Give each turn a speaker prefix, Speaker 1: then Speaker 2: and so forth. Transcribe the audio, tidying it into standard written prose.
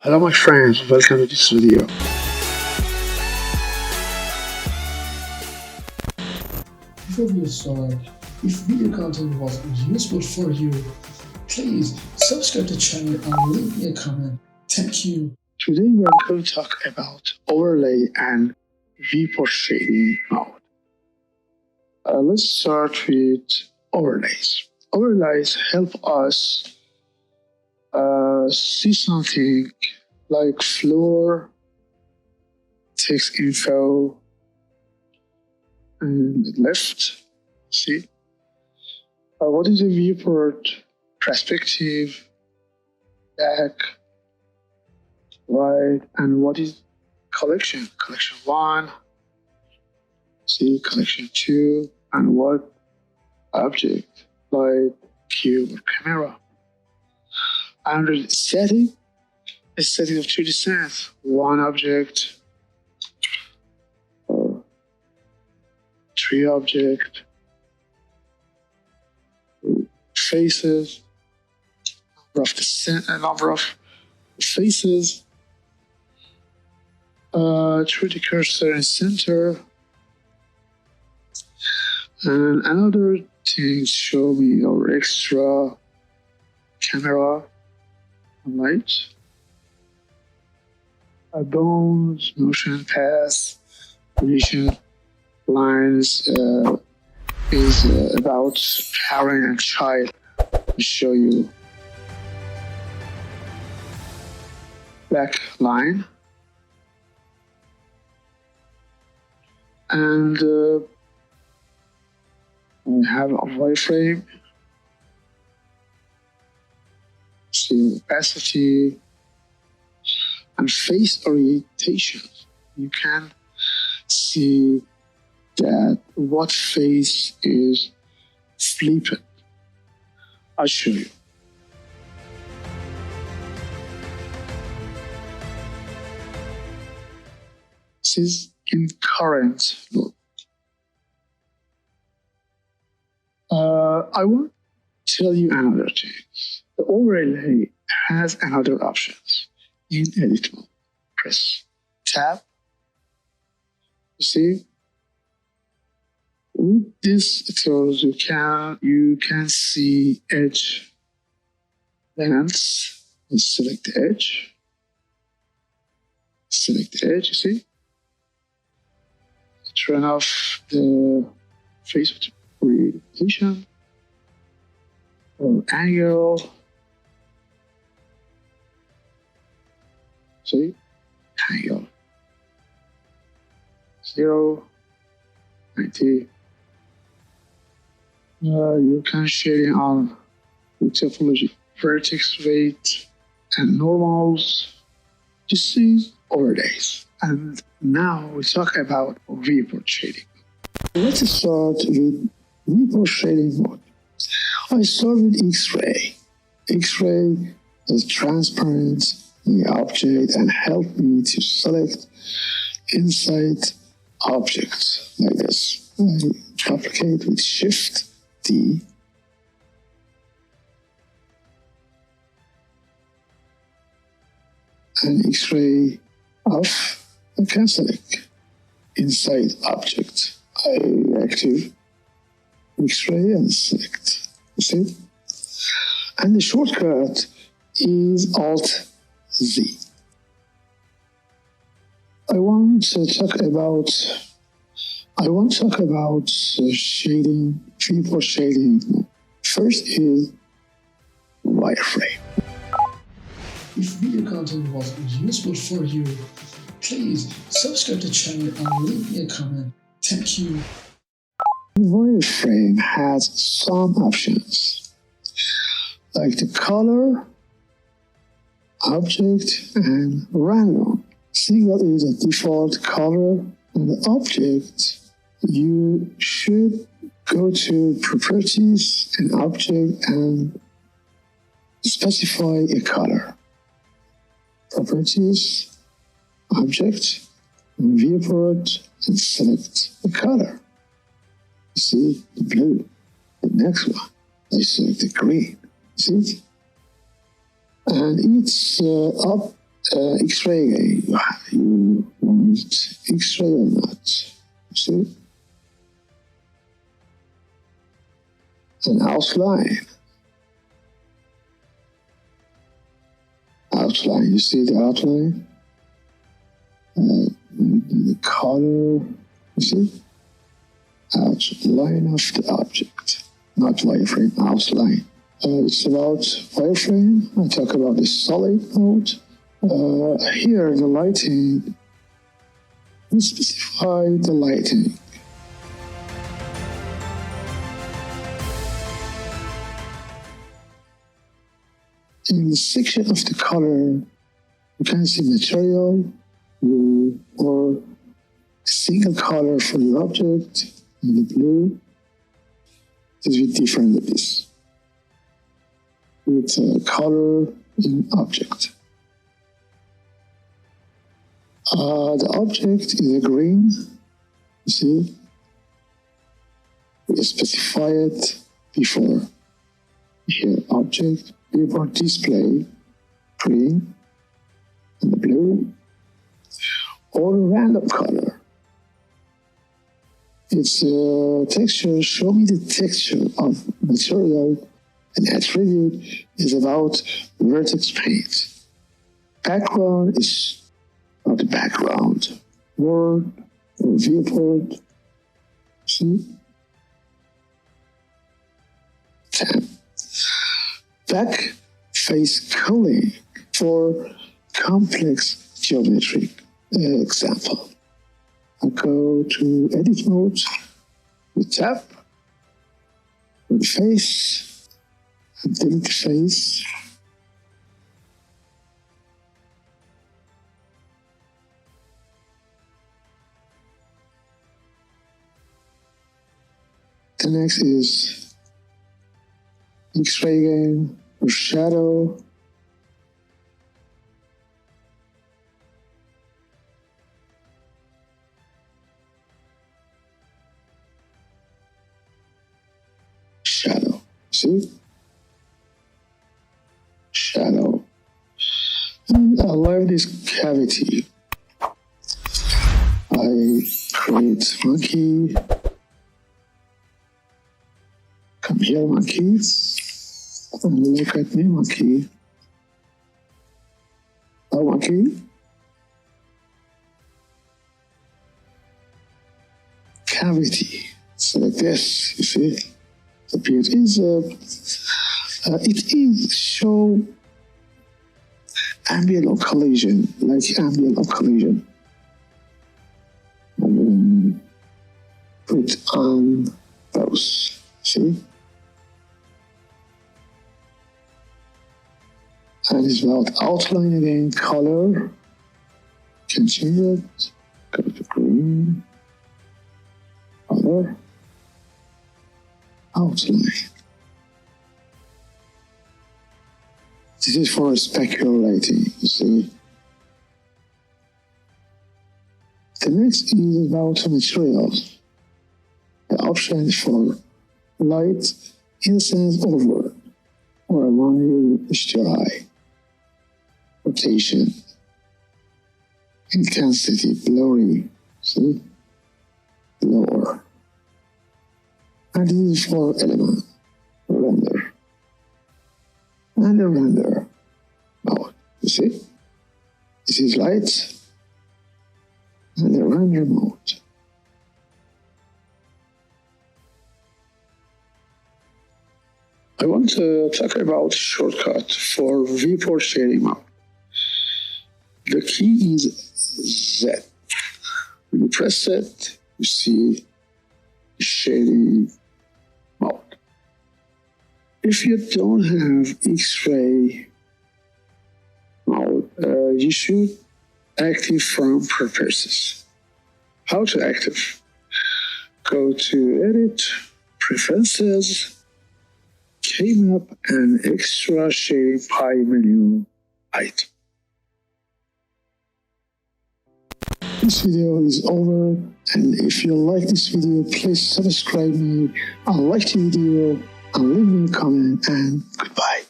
Speaker 1: Hello my friends, welcome to this video.
Speaker 2: Before we start, if video content was useful for you, please subscribe to the channel and leave me a comment. Thank you.
Speaker 1: Today we are going to talk about overlay and viewport shading mode. Let's start with overlays. Overlays help us see something like floor, text info, and left. See? What is a viewport? Perspective, back, right, and what is collection? Collection 1, see, collection 2, and what object, like cube or camera. And setting is setting of 3D sense, one object, or 3 object, faces, number of faces, 3D cursor in center, and another thing show me our extra camera light, bones, motion path, vision lines is about parent and child. I'll show you black line and we have a wireframe, see opacity and face orientation. You can see that what face is flipped. I'll show you. This is in current mode. I want to tell you another thing. The overlay has another options in edit mode. Press tab. You see, with this tools you can see edge lengths. And select the edge. Select the edge. You see. Turn off the face orientation or angle. See, angle 0, 90. You can shading on with topology, vertex weight, and normals. This is overlays. And now we talk about viewport shading. Let's start with viewport shading mode. I start with X-ray. X-ray is transparent the object and help me to select inside objects like this. I duplicate with Shift D. And X-ray off. I can select inside object. I active X-ray and select. See? And the shortcut is Alt Z. I want to talk about shading, viewport shading. First is wireframe.
Speaker 2: If video content was useful for you, please subscribe to the channel and leave me a comment. Thank you.
Speaker 1: Wireframe has some options like the color, object, and random. Single is a default color, and the object you should go to properties and object and specify a color. Properties, object, and viewport, and select the color. You see the blue. The next one, I select the green. See it? And it's up X-ray again. You want X-ray or not? You see? An outline. Outline. You see the outline? The color. You see? Outline of the object. Not wireframe, outline. It's about wireframe. I talk about the solid mode. Here, the lighting. We specify the lighting. In the section of the color, you can see material or a single color for your object. In the blue, is with different levels. With color in object. The object is a green, you see. We specify it before. Here, object, viewport display, green, and the blue, or a random color. It's texture, show me the texture of material, and attribute is about vertex paint. Background is about the background, word, or viewport, see? 10. Back face culling for complex geometric example. I go to edit mode, we tap, with face, and delete the face. The next is X-ray again, or shadow. Shadow, see? Shadow. And I love this cavity. I create monkey. Come here, monkey. And look at me, monkey. Oh, monkey. Cavity. So like this, you see? The beauty is, it is show ambient collision, like ambient collision. Put on those, see? And it's about outline again, color. Can change it. Go to green. Color. Outline. This is for speculating, you see. The next is about materials. The option is for light, incense, over, or one HDRI. Rotation, intensity, blurry, see, lower. And this is for element, render, and a render mode, you see? This is light, and the render mode. I want to talk about shortcut for viewport shading mode. The key is Z. When you press it, you see shading mode. If you don't have X-ray mode, you should active from preferences. How to active? Go to Edit, Preferences, came up an extra shading pie menu item. This video is over, and if you like this video, please subscribe me and like the video and leave me a comment, and goodbye.